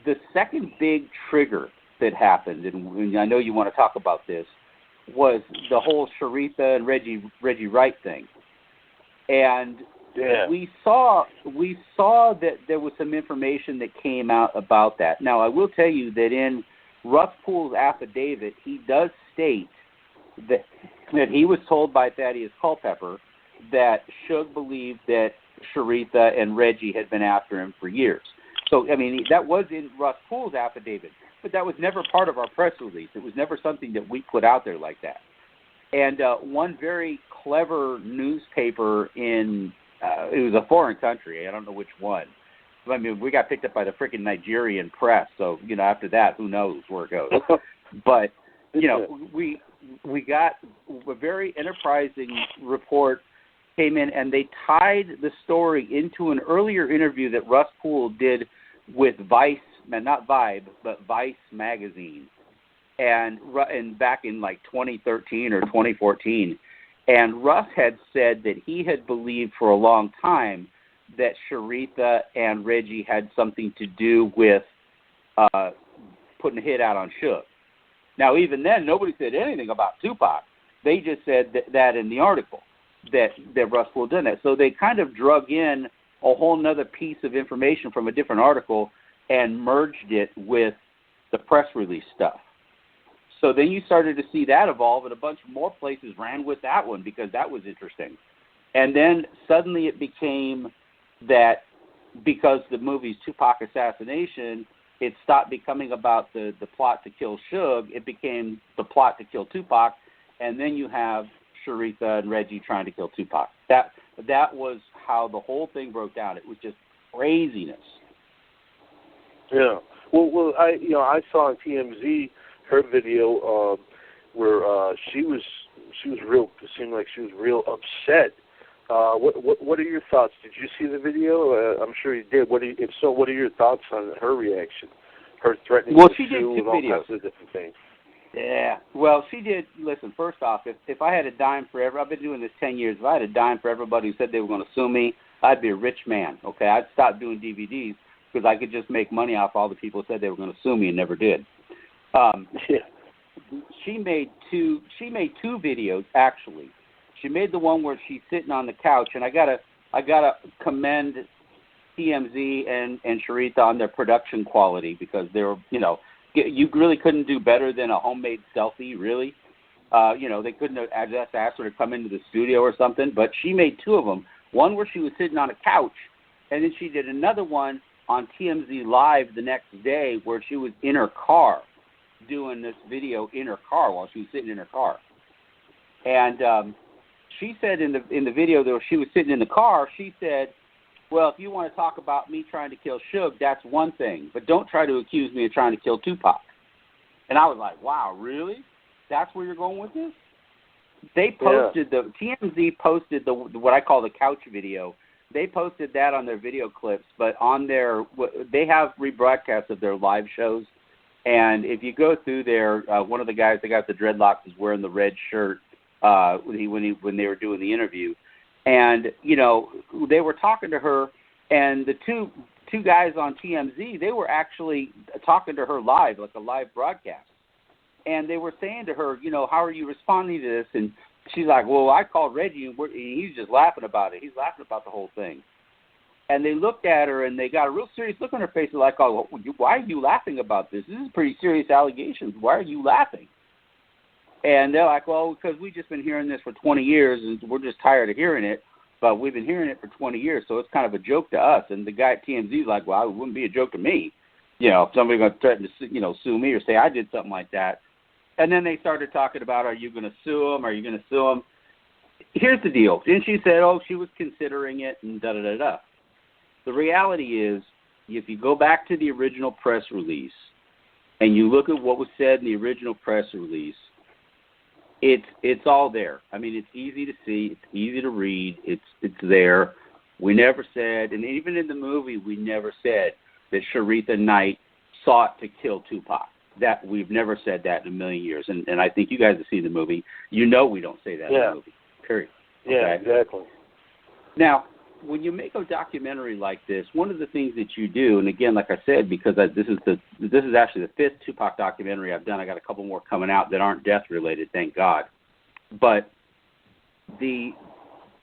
the second big trigger that happened, and I know you want to talk about this, was the whole Sherita and Reggie Wright thing. And we saw that there was some information that came out about that. Now, I will tell you that in Russ Poole's affidavit, he does state that he was told by Thaddeus Culpepper that Suge believed that Sherita and Reggie had been after him for years. So, I mean, that was in Russ Poole's affidavit, but that was never part of our press release. It was never something that we put out there like that. And one very clever newspaper in, it was a foreign country, I don't know which one. I mean, we got picked up by the freaking Nigerian press, so, after that, who knows where it goes. But, we got a very enterprising report came in, and they tied the story into an earlier interview that Russ Poole did with Vice, not Vibe, but Vice magazine, and back in like 2013 or 2014. And Russ had said that he had believed for a long time that Sherita and Reggie had something to do with putting a hit out on Suge. Now, even then, nobody said anything about Tupac. They just said that in the article, that Russ Poole did that. So they kind of drug in a whole nother piece of information from a different article and merged it with the press release stuff. So then you started to see that evolve, and a bunch more places ran with that one because that was interesting. And then suddenly it became that because the movie's Tupac Assassination, it stopped becoming about the plot to kill Suge. It became the plot to kill Tupac, and then you have Sherita and Reggie trying to kill Tupac. That was how the whole thing broke down. It was just craziness. Yeah. Well, I saw on TMZ her video where she was real. It seemed like she was real upset. What are your thoughts? Did you see the video? I'm sure you did. If so, what are your thoughts on her reaction? Her threatening to she did sue two and all videos. kinds of different things. Yeah. Well, she did. Listen, first off, if I had a dime for I've been doing this 10 years. If I had a dime for everybody who said they were going to sue me, I'd be a rich man. Okay, I'd stop doing DVDs because I could just make money off all the people who said they were going to sue me and never did. She made two videos actually. She made the one where she's sitting on the couch, and I gotta commend TMZ and Sherita on their production quality because they were, you really couldn't do better than a homemade selfie, really. They couldn't have just asked her to come into the studio or something, but she made two of them. One where she was sitting on a couch, and then she did another one on TMZ Live the next day where she was in her car doing this video in her car while she was sitting in her car. And she said in the video that she was sitting in the car, she said, well, if you want to talk about me trying to kill Suge, that's one thing, but don't try to accuse me of trying to kill Tupac. And I was like, wow, really? That's where you're going with this? They posted TMZ posted the what I call the couch video. They posted that on their video clips, but on they have rebroadcasts of their live shows. And if you go through there, one of the guys that got the dreadlocks is wearing the red shirt when they were doing the interview. And, they were talking to her, and the two guys on TMZ, they were actually talking to her live, like a live broadcast. And they were saying to her, how are you responding to this? And she's like, well, I called Reggie, and he's just laughing about it. He's laughing about the whole thing. And they looked at her, and they got a real serious look on her face, like, oh, why are you laughing about this? This is pretty serious allegations. Why are you laughing? And they're like, well, because we've just been hearing this for 20 years, and we're just tired of hearing it. But we've been hearing it for 20 years, so it's kind of a joke to us. And the guy at TMZ is like, well, it wouldn't be a joke to me. If somebody's going to threaten to, sue me or say I did something like that. And then they started talking about, are you going to sue him? Are you going to sue him? Here's the deal. And she said, oh, she was considering it and da-da-da-da. The reality is, if you go back to the original press release and you look at what was said in the original press release, it's all there. I mean, it's easy to see. It's easy to read. It's there. We never said, and even in the movie, we never said that Sherita Knight sought to kill Tupac. That we've never said that in a million years. And I think you guys have seen the movie. We don't say that in the movie. Period. Yeah, okay? Exactly. Now, when you make a documentary like this, one of the things that you do, and again, like I said, because this is actually the 5th Tupac documentary I've done. I got a couple more coming out that aren't death related, thank God. But in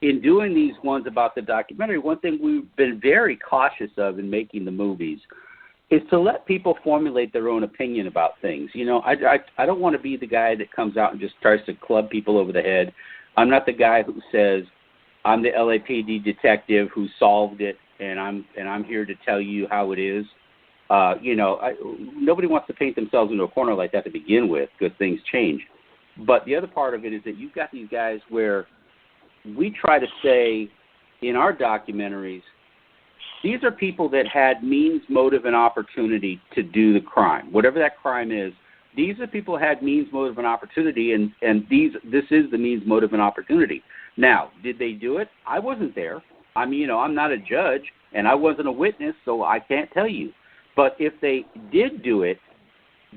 doing these ones about the documentary, one thing we've been very cautious of in making the movies is to let people formulate their own opinion about things. You know, I don't want to be the guy that comes out and just tries to club people over the head. I'm not the guy who says, I'm the LAPD detective who solved it, and I'm here to tell you how it is. Nobody wants to paint themselves into a corner like that to begin with, because things change. But the other part of it is that you've got these guys where we try to say in our documentaries, these are people that had means, motive, and opportunity to do the crime, whatever that crime is. These are people who had means, motive, and opportunity, and this is the means, motive, and opportunity. Now, did they do it? I wasn't there. I'm not a judge, and I wasn't a witness, so I can't tell you. But if they did do it,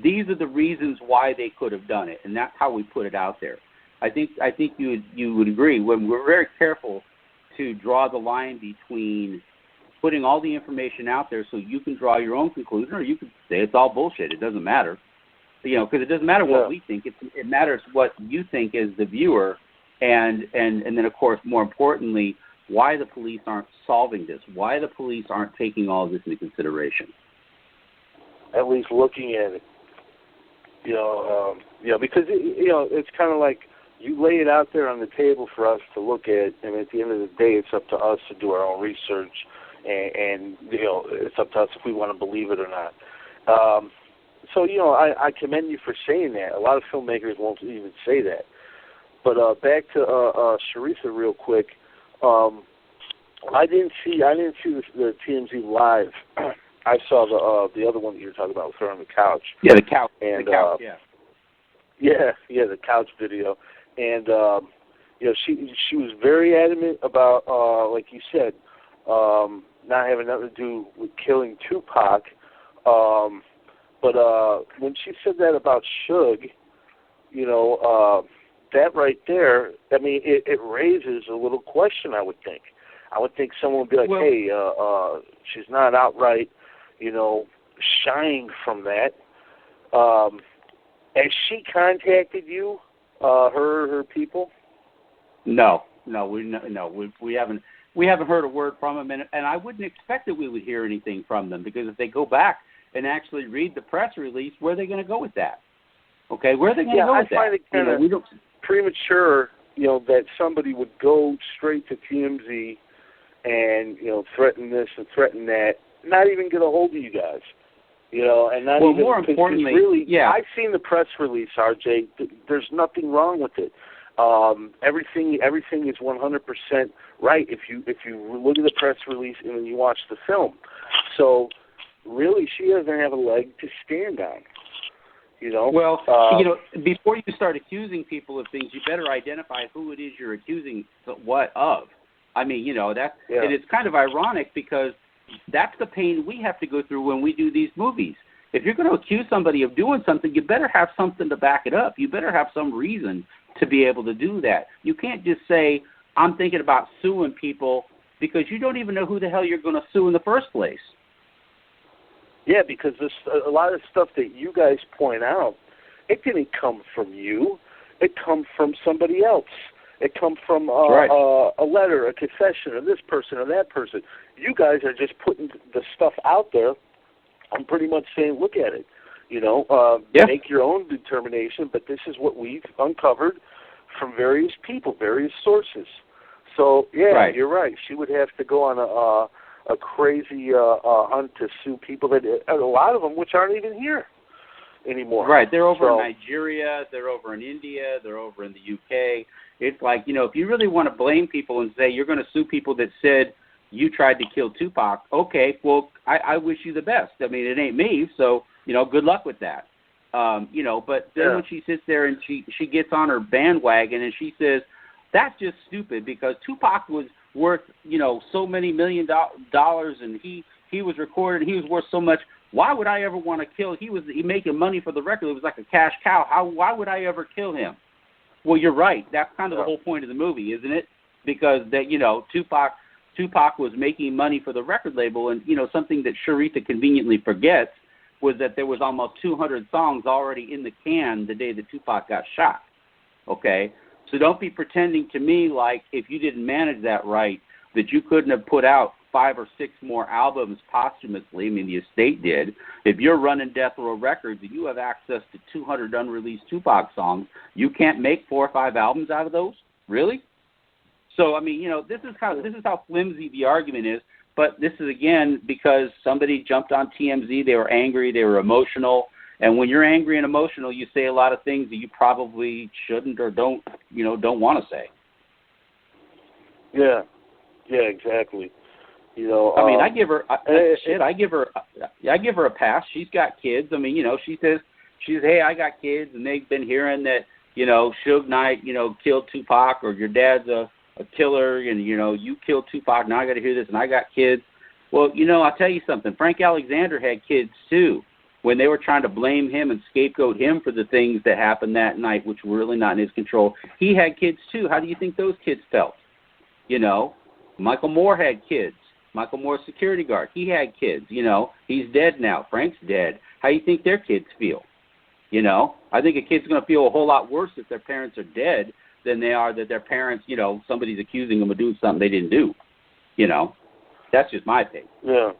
these are the reasons why they could have done it, and that's how we put it out there. I think you would agree. When we're very careful to draw the line between putting all the information out there so you can draw your own conclusion, or you can say it's all bullshit. It doesn't matter. Because it doesn't matter what we think. It matters what you think as the viewer, and then, of course, more importantly, why the police aren't solving this, why the police aren't taking all of this into consideration. At least looking at it. Because, it's kind of like you lay it out there on the table for us to look at, and at the end of the day, it's up to us to do our own research, and it's up to us if we want to believe it or not. So, I commend you for saying that. A lot of filmmakers won't even say that. But back to Sheritas real quick. I didn't see the TMZ live. I saw the other one that you were talking about with her on the couch. Yeah, the couch. And, the couch, yeah. Yeah, the couch video. And, she was very adamant about, like you said, not having nothing to do with killing Tupac. But when she said that about Suge, that right there, I mean, it raises a little question, I would think. I would think someone would be like, hey, she's not outright, shying from that. Has she contacted you, her people? No, we haven't. We haven't heard a word from them, and I wouldn't expect that we would hear anything from them, because if they go back and actually read the press release, where are they going to go with that? Okay, where are they going to go with that? I find it kind of premature, that somebody would go straight to TMZ and, threaten this and threaten that, not even get a hold of you guys, and not even. More importantly, really, I've seen the press release, RJ. There's nothing wrong with it. Everything is 100% right if you look at the press release and then you watch the film. So really, she doesn't have a leg to stand on. Well, before you start accusing people of things, you better identify who it is you're accusing what of. I mean, and it's kind of ironic, because that's the pain we have to go through when we do these movies. If you're going to accuse somebody of doing something, you better have something to back it up. You better have some reason to be able to do that. You can't just say, I'm thinking about suing people, because you don't even know who the hell you're going to sue in the first place. Yeah, because a lot of stuff that you guys point out, it didn't come from you. It come from somebody else. It come from a letter, a confession, or this person or that person. You guys are just putting the stuff out there and pretty much saying, look at it. Make your own determination, but this is what we've uncovered from various people, various sources. So, You're right. She would have to go on a crazy hunt to sue people, that a lot of them which aren't even here anymore. Right. They're over in Nigeria. They're over in India. They're over in the UK. It's like, if you really want to blame people and say you're going to sue people that said you tried to kill Tupac, okay, well, I wish you the best. I mean, it ain't me, so, good luck with that. But then when she sits there and she gets on her bandwagon and she says, that's just stupid, because Tupac was worth, so many $1 million, and he was recorded, he was worth so much. Why would I ever want to kill? He making money for the record. It was like a cash cow. Why would I ever kill him? Well, you're right. That's kind of the whole point of the movie, isn't it? Because that Tupac Tupac was making money for the record label. And, you know, something that Sherita conveniently forgets was that there was almost 200 songs already in the can the day that Tupac got shot. Okay? So don't be pretending to me like if you didn't manage that right, that you couldn't have put out 5 or 6 more albums posthumously. I mean, the estate did. If you're running Death Row Records and you have access to 200 unreleased Tupac songs, you can't make 4 or 5 albums out of those? Really? So, I mean, you know, this is how flimsy the argument is. But this is, again, because somebody jumped on TMZ. They were angry. They were emotional. And when you're angry and emotional, you say a lot of things that you probably shouldn't or don't want to say. Yeah. Yeah, exactly. You know, I mean, I give her a pass. She's got kids. I mean, you know, she says, hey, I got kids, and they've been hearing that, you know, Suge Knight, you know, killed Tupac, or your dad's a killer, and, you know, you killed Tupac. Now I got to hear this, and I got kids. Well, you know, I'll tell you something. Frank Alexander had kids too. When they were trying to blame him and scapegoat him for the things that happened that night, which were really not in his control, he had kids too. How do you think those kids felt? You know, Michael Moore had kids. Michael Moore's security guard, he had kids. You know, he's dead now. Frank's dead. How do you think their kids feel? You know, I think a kid's going to feel a whole lot worse if their parents are dead than they are that their parents, you know, somebody's accusing them of doing something they didn't do. You know, that's just my opinion. Yeah.